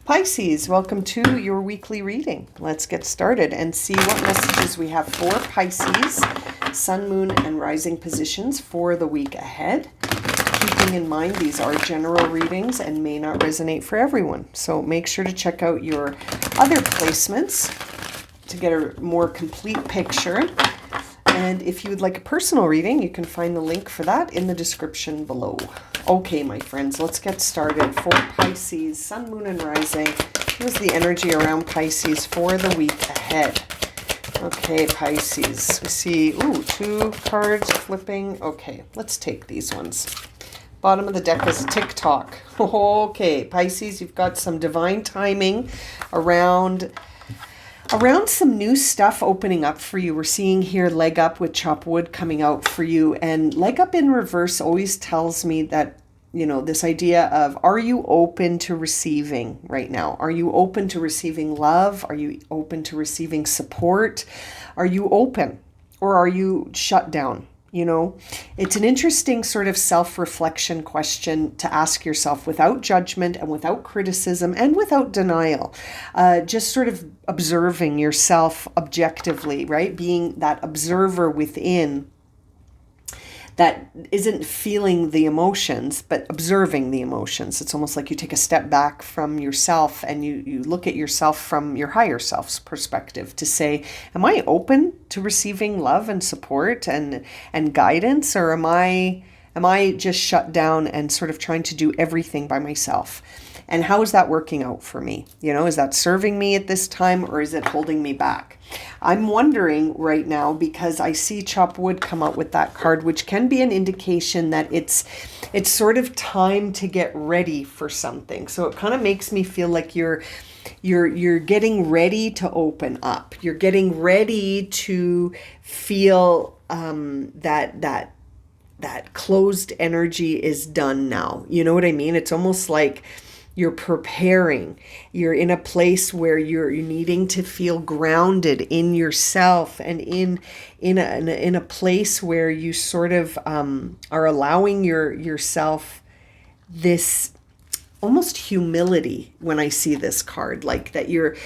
Pisces, welcome to your weekly reading. Let's get started and see what messages we have for Pisces, Sun, Moon, and Rising positions for the week ahead. Keeping in mind these are general readings and may not resonate for everyone. So make sure to check out your other placements to get a more complete picture. And if you would like a personal reading, you can find the link for that in the description below. Okay, my friends, let's get started. For Pisces, Sun, Moon, and Rising, here's the energy around Pisces for the week ahead. Okay, Pisces, we see, two cards flipping. Okay, let's take these ones. Bottom of the deck is TikTok. Okay, Pisces, you've got some divine timing around some new stuff opening up for you. We're seeing here leg up with chop wood coming out for you. And leg up in reverse always tells me that, this idea of, are you open to receiving right now? Are you open to receiving love? Are you open to receiving support? Are you open or are you shut down? It's an interesting sort of self-reflection question to ask yourself without judgment and without criticism and without denial. Just sort of observing yourself objectively, right? Being that observer within that isn't feeling the emotions, but observing the emotions. It's almost like you take a step back from yourself and you look at yourself from your higher self's perspective to say, am I open to receiving love and support and guidance, or am I just shut down and sort of trying to do everything by myself? And how is that working out for me? Is that serving me at this time, or is it holding me back? I'm wondering right now because I see chop wood come out with that card, which can be an indication that it's sort of time to get ready for something. So it kind of makes me feel like you're getting ready to open up. You're getting ready to feel that closed energy is done now. You know what I mean? It's almost like you're preparing. You're in a place where you're needing to feel grounded in yourself and in a place where you sort of are allowing yourself this almost humility. When I see this card, like that you're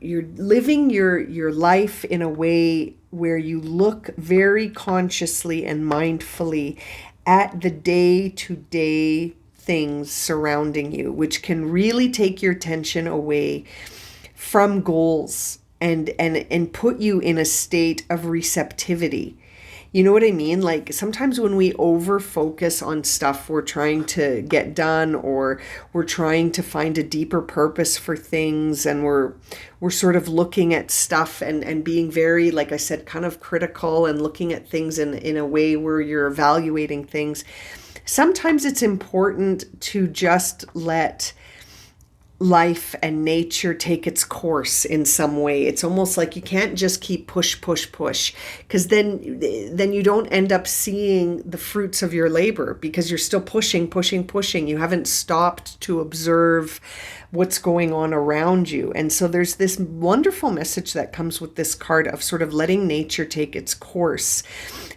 living your life in a way where you look very consciously and mindfully at the day-to-day things surrounding you, which can really take your attention away from goals and put you in a state of receptivity. You know what I mean? Like sometimes when we over focus on stuff we're trying to get done, or we're trying to find a deeper purpose for things, and we're sort of looking at stuff and being very, like I said, kind of critical and looking at things in a way where you're evaluating things. Sometimes it's important to just let life and nature take its course in some way. It's almost like you can't just keep push, because then you don't end up seeing the fruits of your labor because you're still pushing. You haven't stopped to observe what's going on around you. And so there's this wonderful message that comes with this card of sort of letting nature take its course.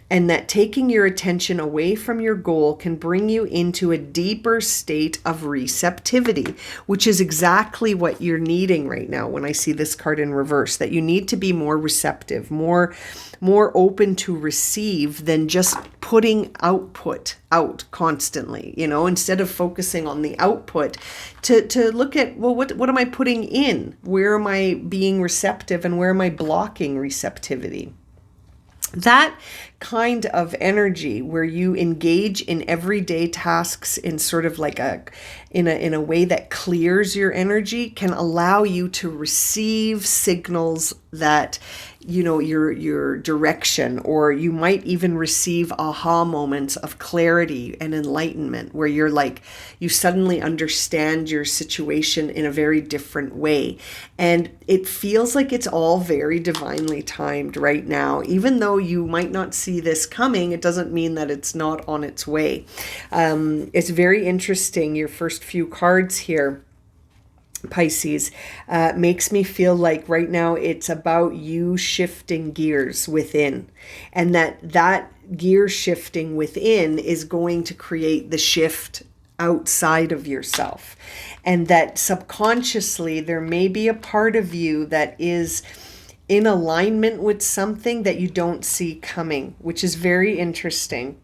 And that taking your attention away from your goal can bring you into a deeper state of receptivity, which is exactly what you're needing right now when I see this card in reverse, that you need to be more receptive, more open to receive than just putting output out constantly, instead of focusing on the output, to look at, well, what am I putting in? Where am I being receptive and where am I blocking receptivity? That kind of energy where you engage in everyday tasks in sort of like in a way that clears your energy can allow you to receive signals that your direction, or you might even receive aha moments of clarity and enlightenment where you're like, you suddenly understand your situation in a very different way. And it feels like it's all very divinely timed right now. Even though you might not see this coming, it doesn't mean that it's not on its way. It's very interesting. Your first few cards here, Pisces, makes me feel like right now it's about you shifting gears within, and that gear shifting within is going to create the shift outside of yourself. And that subconsciously there may be a part of you that is in alignment with something that you don't see coming, which is very interesting.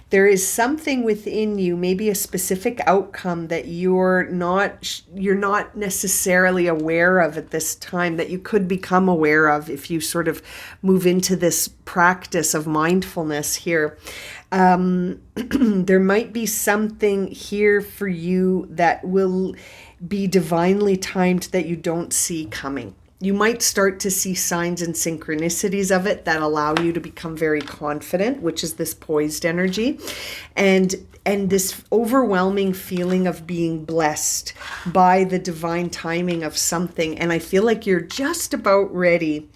There is something within you, maybe a specific outcome that you're not necessarily aware of at this time, that you could become aware of if you sort of move into this practice of mindfulness here. There might be something here for you that will be divinely timed that you don't see coming. You might start to see signs and synchronicities of it that allow you to become very confident, which is this poised energy, and this overwhelming feeling of being blessed by the divine timing of something. And I feel like you're just about ready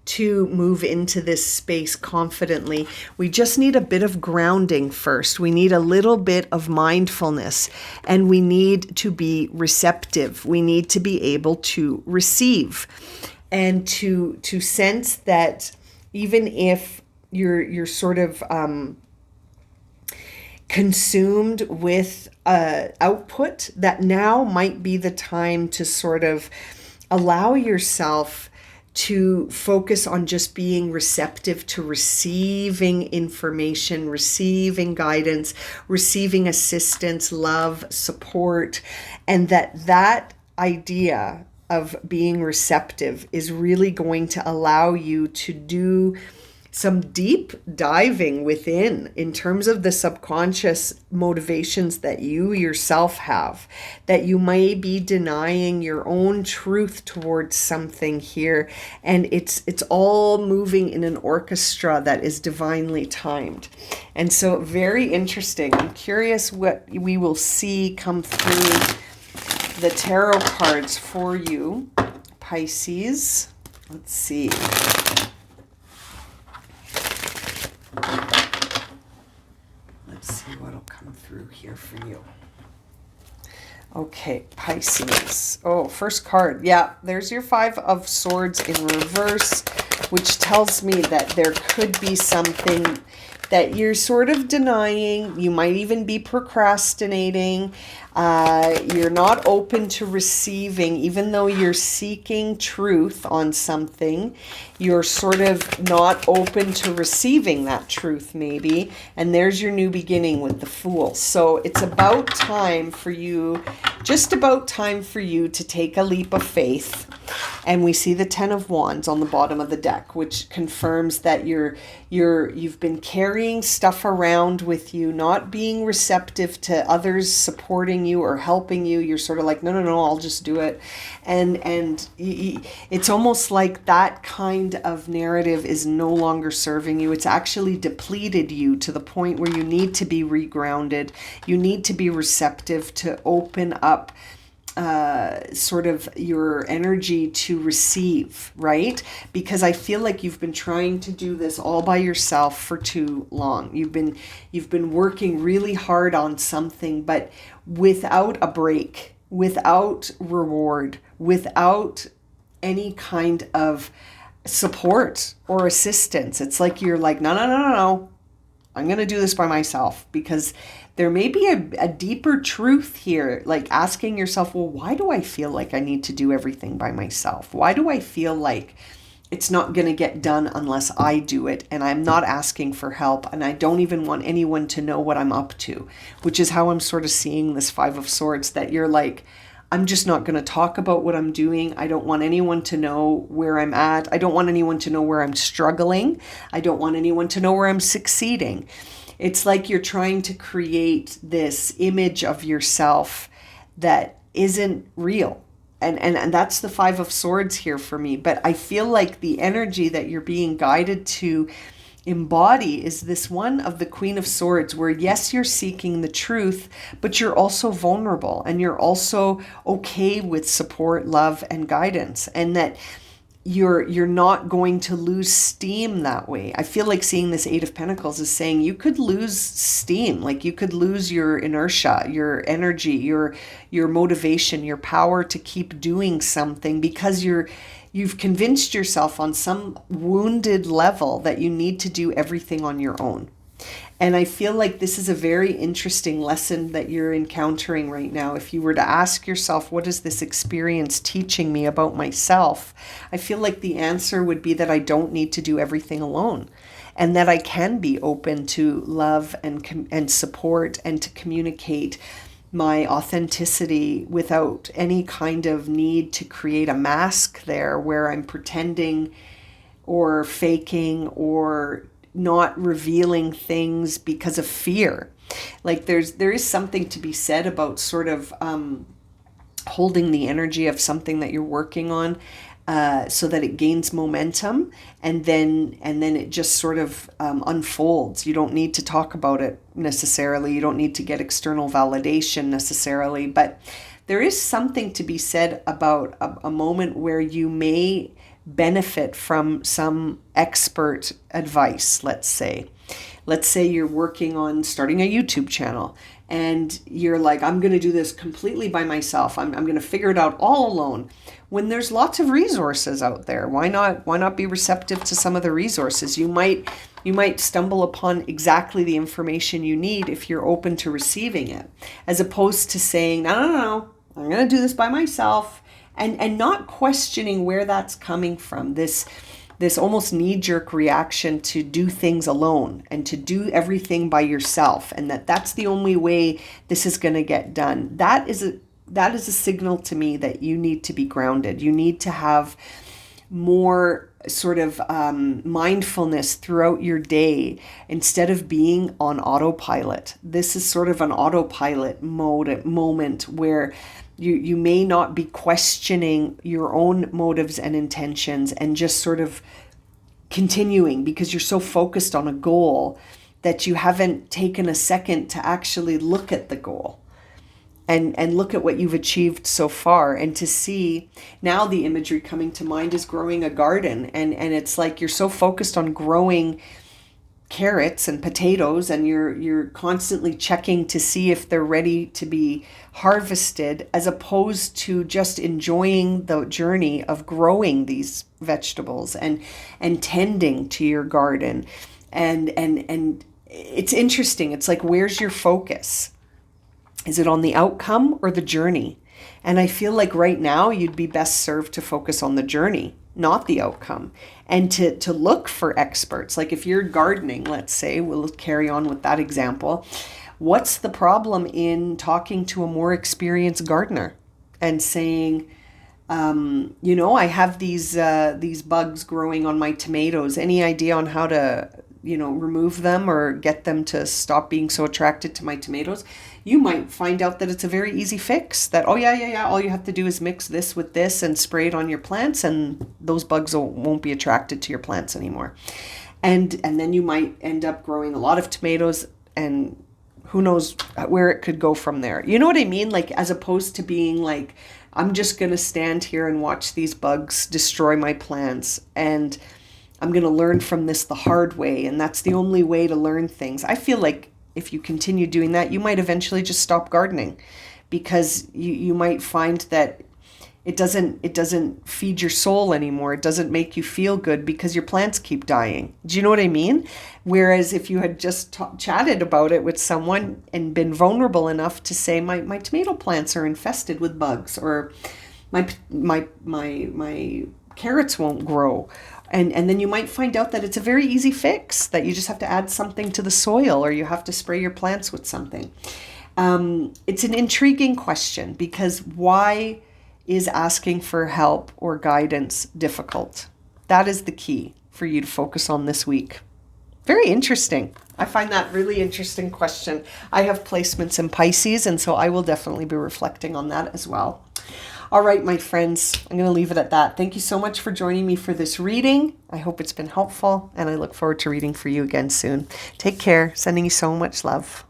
to move into this space confidently. We just need a bit of grounding first. We need a little bit of mindfulness, and we need to be receptive. We need to be able to receive and to sense that even if you're sort of consumed with output, that now might be the time to sort of allow yourself to focus on just being receptive to receiving information, receiving guidance, receiving assistance, love, support, and that idea of being receptive is really going to allow you to do some deep diving within in terms of the subconscious motivations that you yourself have, that you may be denying your own truth towards something here. And it's all moving in an orchestra that is divinely timed. And so very interesting. I'm curious what we will see come through the tarot cards for you, Pisces. Let's see. Let's see what'll come through here for you. Okay, Pisces. Oh, first card. Yeah, there's your Five of Swords in reverse, which tells me that there could be something that you're sort of denying. You might even be procrastinating. You're not open to receiving, even though you're seeking truth on something. You're sort of not open to receiving that truth, maybe. And there's your new beginning with the Fool. So it's about time for you, just about time for you to take a leap of faith. And we see the Ten of Wands on the bottom of the deck, which confirms that you've been carrying stuff around with you, not being receptive to others supporting you or helping you. You're sort of like, no, I'll just do it. And it's almost like that kind of narrative is no longer serving you. It's actually depleted you to the point where you need to be regrounded. You need to be receptive to open up sort of your energy to receive, right? Because I feel like you've been trying to do this all by yourself for too long. You've been working really hard on something, but without a break, without reward, without any kind of support or assistance. It's like you're like, no. I'm going to do this by myself, because there may be a deeper truth here, like asking yourself, well, why do I feel like I need to do everything by myself? Why do I feel like it's not going to get done unless I do it, and I'm not asking for help, and I don't even want anyone to know what I'm up to, which is how I'm sort of seeing this Five of Swords, that you're like, I'm just not going to talk about what I'm doing. I don't want anyone to know where I'm at. I don't want anyone to know where I'm struggling. I don't want anyone to know where I'm succeeding. It's like you're trying to create this image of yourself that isn't real. And that's the Five of Swords here for me. But I feel like the energy that you're being guided to embody is this one of the Queen of Swords, where yes, you're seeking the truth, but you're also vulnerable, and you're also okay with support, love, and guidance, and that you're not going to lose steam that way. I feel like seeing this Eight of Pentacles is saying you could lose steam, like you could lose your inertia, your energy, your motivation, your power to keep doing something, because you've convinced yourself on some wounded level that you need to do everything on your own. And I feel like this is a very interesting lesson that you're encountering right now. If you were to ask yourself, what is this experience teaching me about myself? I feel like the answer would be that I don't need to do everything alone, and that I can be open to love and support, and to communicate my authenticity without any kind of need to create a mask there where I'm pretending or faking or not revealing things because of fear. Like there is something to be said about sort of holding the energy of something that you're working on, so that it gains momentum, and then it just sort of unfolds. You don't need to talk about it necessarily. You don't need to get external validation necessarily, but there is something to be said about a moment where you may benefit from some expert advice. Let's say you're working on starting a YouTube channel, and you're like, I'm going to do this completely by myself. I'm going to figure it out all alone. When there's lots of resources out there, why not be receptive to some of the resources? You might stumble upon exactly the information you need if you're open to receiving it, as opposed to saying, no, I'm going to do this by myself, and not questioning where that's coming from. This almost knee-jerk reaction to do things alone and to do everything by yourself, and that's the only way this is going to get done. That is a signal to me that you need to be grounded. You need to have more sort of mindfulness throughout your day instead of being on autopilot. This is sort of an autopilot moment where you may not be questioning your own motives and intentions, and just sort of continuing because you're so focused on a goal that you haven't taken a second to actually look at the goal and look at what you've achieved so far. And to see now, the imagery coming to mind is growing a garden, and it's like you're so focused on growing carrots and potatoes, and you're constantly checking to see if they're ready to be harvested, as opposed to just enjoying the journey of growing these vegetables and tending to your garden. And it's interesting. It's like, where's your focus? Is it on the outcome or the journey? And I feel like right now you'd be best served to focus on the journey, not the outcome, and to look for experts. Like if you're gardening, let's say, we'll carry on with that example. What's the problem in talking to a more experienced gardener and saying, I have these bugs growing on my tomatoes. Any idea on how to, remove them or get them to stop being so attracted to my tomatoes? You might find out that it's a very easy fix, that, all you have to do is mix this with this and spray it on your plants, and those bugs won't be attracted to your plants anymore. And then you might end up growing a lot of tomatoes, and who knows where it could go from there. You know what I mean? Like, as opposed to being like, I'm just going to stand here and watch these bugs destroy my plants, and I'm going to learn from this the hard way, and that's the only way to learn things. I feel like if you continue doing that, you might eventually just stop gardening, because you might find that it doesn't feed your soul anymore. It doesn't make you feel good because your plants keep dying. Do you know what I mean? Whereas if you had just chatted about it with someone and been vulnerable enough to say, my tomato plants are infested with bugs, or my carrots won't grow. And then you might find out that it's a very easy fix, that you just have to add something to the soil, or you have to spray your plants with something. It's an intriguing question, because why is asking for help or guidance difficult? That is the key for you to focus on this week. Very interesting. I find that really interesting question. I have placements in Pisces, and so I will definitely be reflecting on that as well. All right, my friends, I'm going to leave it at that. Thank you so much for joining me for this reading. I hope it's been helpful, and I look forward to reading for you again soon. Take care. Sending you so much love.